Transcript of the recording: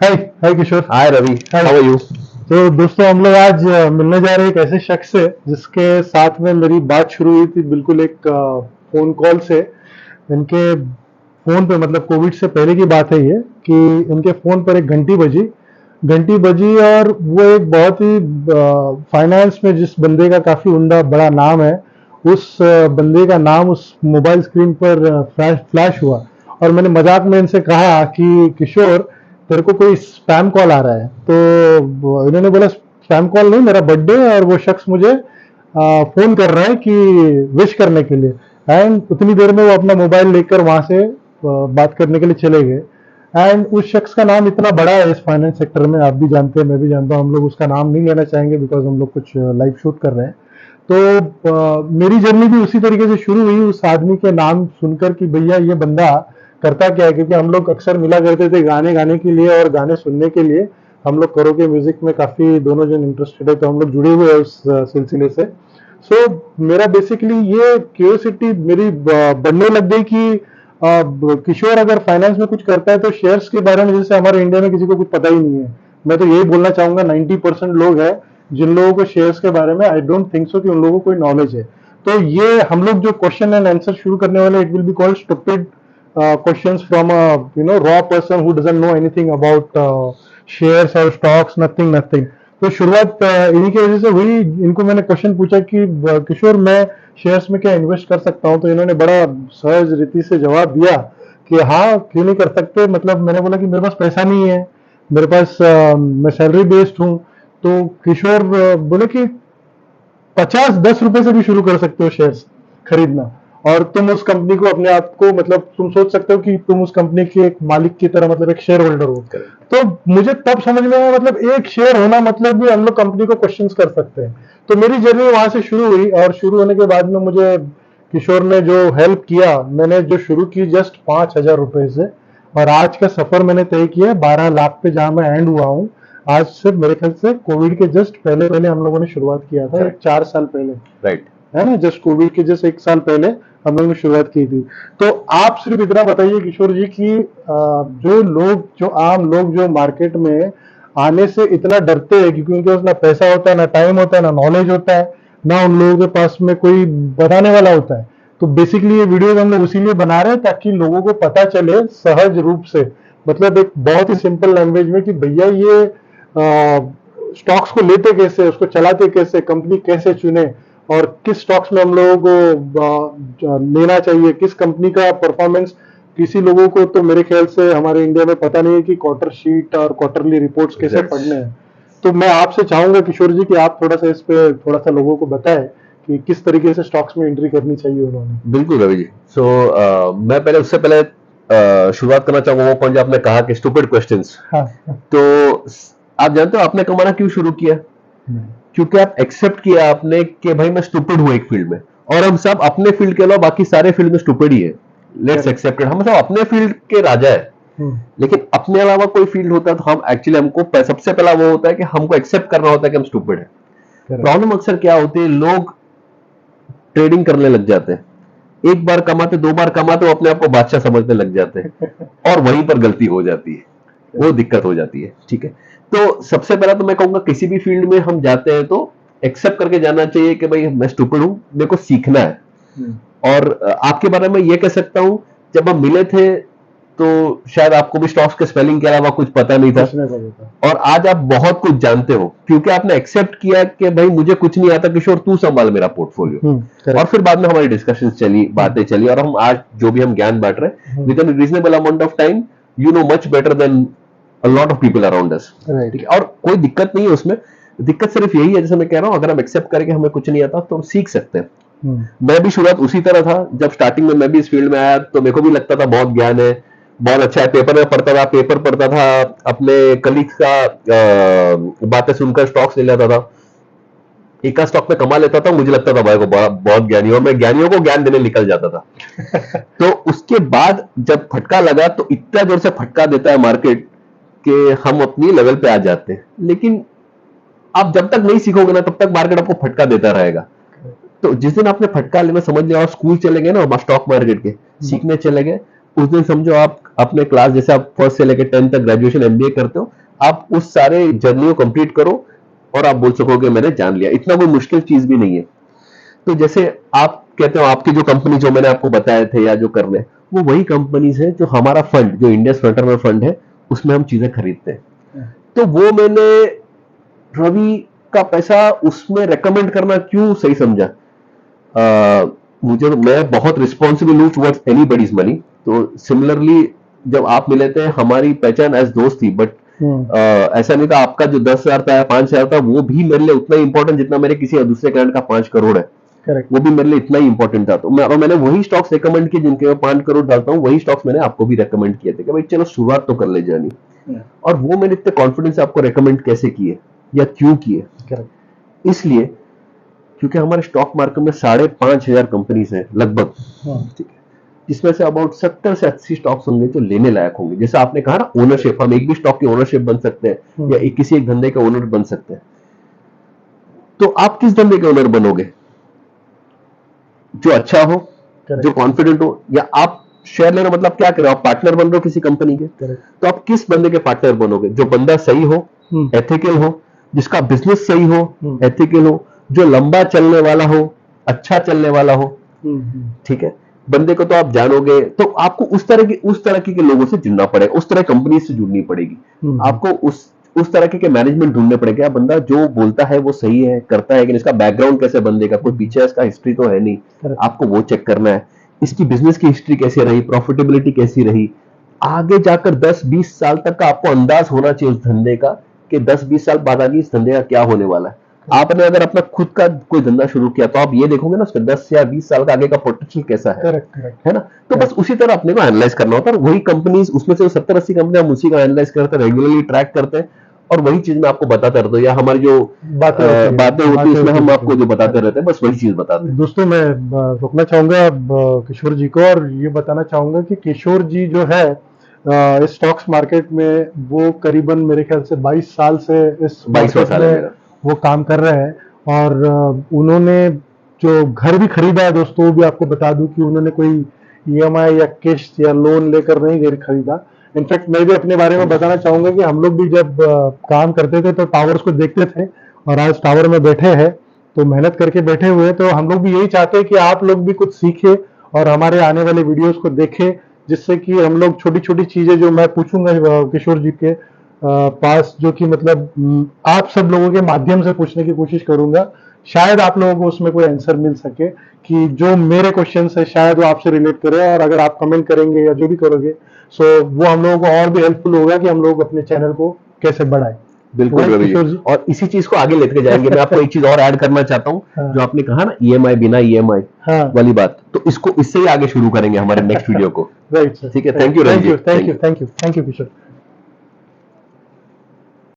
Hi hi Kishore. Hi Ravi, hi. How are you? तो दोस्तों हम लोग आज मिलने जा रहे हैं एक ऐसे शख्स से जिसके साथ में मेरी बात शुरू हुई थी बिल्कुल एक फोन कॉल से। इनके फोन पे मतलब कोविड से पहले की बात है ये कि इनके फोन पर एक घंटी बजी और वो एक बहुत ही फाइनेंस में जिस बंदे का काफी उम्दा बड़ा नाम है उस बंदे का नाम उस मोबाइल स्क्रीन पर फ्लैश हुआ। और मैंने मजाक में इनसे कहा कि किशोर तेरे को कोई स्पैम कॉल आ रहा है। तो इन्होंने बोला स्पैम कॉल नहीं, मेरा बर्थडे है और वो शख्स मुझे फोन कर रहा है कि विश करने के लिए। एंड उतनी देर में वो अपना मोबाइल लेकर वहां से बात करने के लिए चले गए। एंड उस शख्स का नाम इतना बड़ा है इस फाइनेंस सेक्टर में, आप भी जानते हैं मैं भी जानता हूँ, हम लोग उसका नाम नहीं लेना चाहेंगे बिकॉज हम लोग कुछ लाइव शूट कर रहे हैं। तो मेरी जर्नी भी उसी तरीके से शुरू हुई उस आदमी के नाम सुनकर कि भैया ये बंदा करता क्या है, क्योंकि हम लोग अक्सर मिला करते थे गाने गाने के लिए और गाने सुनने के लिए। हम लोग करोगे म्यूजिक में काफी दोनों जन इंटरेस्टेड है तो हम लोग जुड़े हुए हैं उस सिलसिले से। सो मेरा बेसिकली ये क्यूरियोसिटी मेरी बढ़ने लग गई कि किशोर अगर फाइनेंस में कुछ करता है तो शेयर्स के बारे में जैसे हमारे इंडिया में किसी को कुछ पता ही नहीं है। मैं तो यही बोलना चाहूंगा 90% लोग हैं जिन लोगों को शेयर्स के बारे में आई डोंट थिंक सो कि उन लोगों को कोई नॉलेज है। तो ये हम लोग जो क्वेश्चन एंड आंसर शुरू करने वाले it will be called stupid questions from a raw person who doesn't know anything about shares or stocks, nothing. तो शुरुआत इन्हीं की वजह से हुई। इनको मैंने क्वेश्चन पूछा कि किशोर मैं शेयर्स में क्या इन्वेस्ट कर सकता हूँ, तो इन्होंने बड़ा सहज रीति से जवाब दिया कि हाँ क्यों नहीं कर सकते। मतलब मैंने बोला कि मेरे पास पैसा नहीं है, मेरे पास मैं सैलरी बेस्ड हूँ। तो किशोर बोले कि 50-10 रुपए से भी शुरू कर सकते हो शेयर्स खरीदना, और तुम उस कंपनी को अपने आप को मतलब तुम सोच सकते हो कि तुम उस कंपनी के एक मालिक की तरह मतलब एक शेयर होल्डर हो। तो मुझे तब समझ में आया मतलब एक शेयर होना मतलब भी हम लोग कंपनी को क्वेश्चंस कर सकते हैं। तो मेरी जर्नी वहां से शुरू हुई और शुरू होने के बाद में मुझे किशोर ने जो हेल्प किया, मैंने जो शुरू की जस्ट 5,000 रुपए से, और आज का सफर मैंने तय किया 12 लाख पे जहां मैं एंड हुआ हूँ। आज से मेरे ख्याल से कोविड के जस्ट पहले पहले हम लोगों ने शुरुआत किया था, एक 4 साल पहले राइट। है ना, जस्ट कोविड के जस्ट 1 साल पहले हम लोगों ने शुरुआत की थी। तो आप सिर्फ इतना बताइए किशोर जी कि जो आम लोग जो मार्केट में आने से इतना डरते हैं क्योंकि उनके पास ना पैसा होता है, ना टाइम होता है, ना नॉलेज होता है, ना उन लोगों के पास में कोई बताने वाला होता है। तो बेसिकली ये वीडियो हम लोग उसी लिए बना रहे हैं ताकि लोगों को पता चले सहज रूप से, मतलब एक बहुत ही सिंपल लैंग्वेज में कि भैया ये स्टॉक्स को लेते कैसे, उसको चलाते कैसे, कंपनी कैसे चुने, और किस स्टॉक्स में हम लोगों को लेना चाहिए, किस कंपनी का परफॉर्मेंस। किसी लोगों को तो मेरे ख्याल से हमारे इंडिया में पता नहीं है कि क्वार्टर शीट और क्वार्टरली रिपोर्ट्स कैसे पढ़ने हैं। तो मैं आपसे चाहूंगा किशोर जी कि आप थोड़ा सा इस पे थोड़ा सा लोगों को बताएं कि किस तरीके से स्टॉक्स में एंट्री करनी चाहिए उन्होंने। बिल्कुल रवि जी। मैं पहले उससे पहले शुरुआत करना चाहूंगा वो पॉइंट जो आपने कहा कि स्टूपिड क्वेश्चंस। हाँ। तो आप जानते हो आपने कमाना क्यों शुरू किया? क्योंकि आप एक्सेप्ट किया आपने कि भाई मैं स्टूपिड हूं एक फील्ड में, और हम सब अपने फील्ड के अलावा बाकी सारे फील्ड में स्टूपिड ही है। लेट्स एक्सेप्ट इट, हम सब अपने फील्ड के राजा है। लेकिन अपने अलावा कोई फील्ड होता है तो हम एक्चुअली हमको सबसे पहला वो होता है कि हमको एक्सेप्ट करना होता है कि हम स्टूपिड है। प्रॉब्लम अक्सर क्या होती है, लोग ट्रेडिंग करने लग जाते हैं, एक बार कमाते, 2 बार कमाते, वो अपने आप को बादशाह समझने लग जाते हैं और वहीं पर गलती हो जाती है, वो दिक्कत हो जाती है। ठीक है, तो सबसे पहला तो मैं कहूंगा किसी भी फील्ड में हम जाते हैं तो एक्सेप्ट करके जाना चाहिए कि भाई मैं स्टूपिड हूं, मेरे को सीखना है। और आपके बारे में ये कह सकता हूं, जब हम मिले थे तो शायद आपको भी स्टॉक्स के स्पेलिंग के अलावा कुछ पता नहीं था, और आज आप बहुत कुछ जानते हो क्योंकि आपने एक्सेप्ट किया कि भाई मुझे कुछ नहीं आता किशोर, तू संभाल मेरा पोर्टफोलियो। और फिर बाद में हमारी डिस्कशन चली, बातें चली, और हम आज जो भी हम ज्ञान बांट रहे हैं with an reasonable amount of time, you know much better than a lot of people around us. और कोई दिक्कत नहीं है उसमें, दिक्कत सिर्फ यही है जैसे मैं कह रहा हूं, अगर हम एक्सेप्ट करें कि हमें कुछ नहीं आता तो हम सीख सकते हैं। मैं भी शुरुआत उसी तरह था, जब स्टार्टिंग में मैं भी इस फील्ड में आया तो मेरे को भी लगता था बहुत ज्ञान है, बहुत अच्छा है, पेपर में पढ़ता था, पेपर पढ़ता था, अपने कलीग्स का बातें सुनकर स्टॉक्स ले लेता था, एक स्टॉक में कमा लेता था, मुझे लगता था भाई को बहुत ज्ञानी, और मैं ज्ञानियों को ज्ञान देने निकल जाता था। तो उसके बाद जब फटका लगा तो इतना जोर से फटका देता है मार्केट कि हम अपनी लेवल पे आ जाते हैं, लेकिन आप जब तक नहीं सीखोगे ना तब तक मार्केट आपको फटका देता रहेगा। तो जिस दिन आपने फटका लेना समझ लिया और स्कूल चले गए ना स्टॉक मार्केट के, सीखने चले गए, उस दिन समझो आप अपने क्लास, जैसे आप फर्स्ट से लेकर 10th तक ग्रेजुएशन एमबीए करते हो, आप उस सारे जर्नी को कंप्लीट करो और आप बोल सकोगे मैंने जान लिया। इतना कोई मुश्किल चीज भी नहीं है। तो जैसे आप कहते हो आपकी जो कंपनी जो मैंने आपको बताए थे या जो कर रहे हैं, वो वही कंपनीज है जो हमारा फंड, जो इंडिया फ्रंट रनर फंड है, उसमें हम चीजें खरीदते हैं। तो वो मैंने रवि का पैसा उसमें रेकमेंड करना क्यों सही समझा? मुझे, मैं बहुत रिस्पॉन्सिबल हूँ टुवर्ड्स एनीबॉडीज मनी। तो सिमिलरली जब आप मिले थे, हमारी पहचान एज दोस्त थी, बट ऐसा नहीं था आपका जो 10,000 था या 5,000 था वो भी मेरे लिए उतना ही इंपॉर्टेंट जितना मेरे किसी दूसरे क्लाइंट का 5 करोड़ है। करेक्ट। वो भी मेरे लिए इतना ही इंपॉर्टेंट था। तो मैंने वही स्टॉक्स रिकमेंड किए जिनके मैं 5 करोड़ डालता हूँ, वही स्टॉक्स मैंने आपको भी रिकमेंड किए थे कि भाई चलो शुरुआत तो कर ले जानी। और वो मैंने इतने कॉन्फिडेंस से आपको रिकमेंड कैसे किए या क्यों किए? करेक्ट। इसलिए क्योंकि हमारे स्टॉक मार्केट में 5,500 कंपनीज हैं लगभग, ठीक है, जिसमें से अबाउट 70 से 80 स्टॉक्स होंगे जो लेने लायक होंगे। जैसे आपने कहा ना ओनरशिप, हम एक भी स्टॉक की ओनरशिप बन सकते हैं या किसी एक धंधे के ओनर बन सकते हैं। तो आप किस धंधे के ओनर बनोगे? जो अच्छा हो, जो कॉन्फिडेंट हो, या आप शेयर लेना मतलब क्या कर रहे हो? आप पार्टनर बन रहे हो किसी कंपनी के, तो आप किस बंदे के पार्टनर बनोगे? जो बंदा सही हो, एथिकल हो, जिसका बिजनेस सही हो, एथिकल हो, जो लंबा चलने वाला हो, अच्छा चलने वाला हो, ठीक है। बंदे को तो आप जानोगे, तो आपको उस तरह के लोगों से जुड़ना पड़ेगा, उस तरह कंपनी से जुड़नी पड़ेगी। आपको उस तरह के मैनेजमेंट ढूंढने पड़ेगा। बंदा जो बोलता है वो सही है, करता है कि इसका बैकग्राउंड कैसे, बंदे का कोई पीछे इसका हिस्ट्री तो है नहीं, आपको वो चेक करना है। इसकी बिजनेस की हिस्ट्री कैसी रही, प्रॉफिटेबिलिटी कैसी रही, आगे जाकर 10-20 साल तक का आपको अंदाज होना चाहिए उस धंधे का कि 10-20 साल बाद आगे इस धंधे का क्या होने वाला है। आपने अगर अपना खुद का कोई धंधा शुरू किया तो आप ये देखोगे ना उसमें 10 या 20 साल का आगे का पोटेंशियल कैसा है। करेक्ट। है ना? तो बस उसी तरह अपने को एनालाइज करना होता है। वही कंपनीज, उसमें से 70-80 कंपनी हम उसी का एनालाइज करते हैं, रेगुलरली ट्रैक करते हैं, और वही चीज मैं आपको बताता रहता हूँ, या हमारी जो बातें होती है उसमें हम आपको जो बताते रहते हैं, बस वही चीज बताते हैं। दोस्तों, मैं रोकना चाहूंगा किशोर जी को, और ये बताना चाहूंगा कि किशोर जी जो है इस स्टॉक्स मार्केट में वो करीबन मेरे ख्याल से 22 साल से इस 22वां साल है मेरा। वो काम कर रहे हैं। और उन्होंने जो घर भी खरीदा है दोस्तों, वो भी आपको बता दूं कि उन्होंने कोई ईएमआई या किस्त या लोन लेकर नहीं घर खरीदा। इनफैक्ट मैं भी अपने बारे में बताना चाहूंगा कि हम लोग भी जब काम करते थे तो टावर्स को देखते थे, और आज टावर में बैठे हैं तो मेहनत करके बैठे हुए, तो हम लोग भी यही चाहते हैं कि आप लोग भी कुछ सीखें और हमारे आने वाले वीडियोस को देखें, जिससे कि हम लोग छोटी छोटी चीजें जो मैं पूछूंगा किशोर जी के पास, जो कि मतलब आप सब लोगों के माध्यम से पूछने की कोशिश करूंगा, शायद आप लोगों को उसमें कोई आंसर मिल सके, कि जो मेरे क्वेश्चन है शायद वो आपसे रिलेट करे, और अगर आप कमेंट करेंगे या जो भी करोगे सो वो हम लोगों को और भी हेल्पफुल होगा कि हम लोग अपने चैनल को कैसे बढ़ाएं। बिल्कुल रवि जी, और इसी चीज को आगे लेके जाएंगे। मैं आपको एक चीज और ऐड करना चाहता हूँ। हाँ। जो आपने कहा ना ईएमआई, बिना ईएमआई वाली बात, तो इसको इससे ही आगे शुरू करेंगे हमारे नेक्स्ट वीडियो को। राइट सर, ठीक है। Thank you Ravi ji. Thank you Kishore.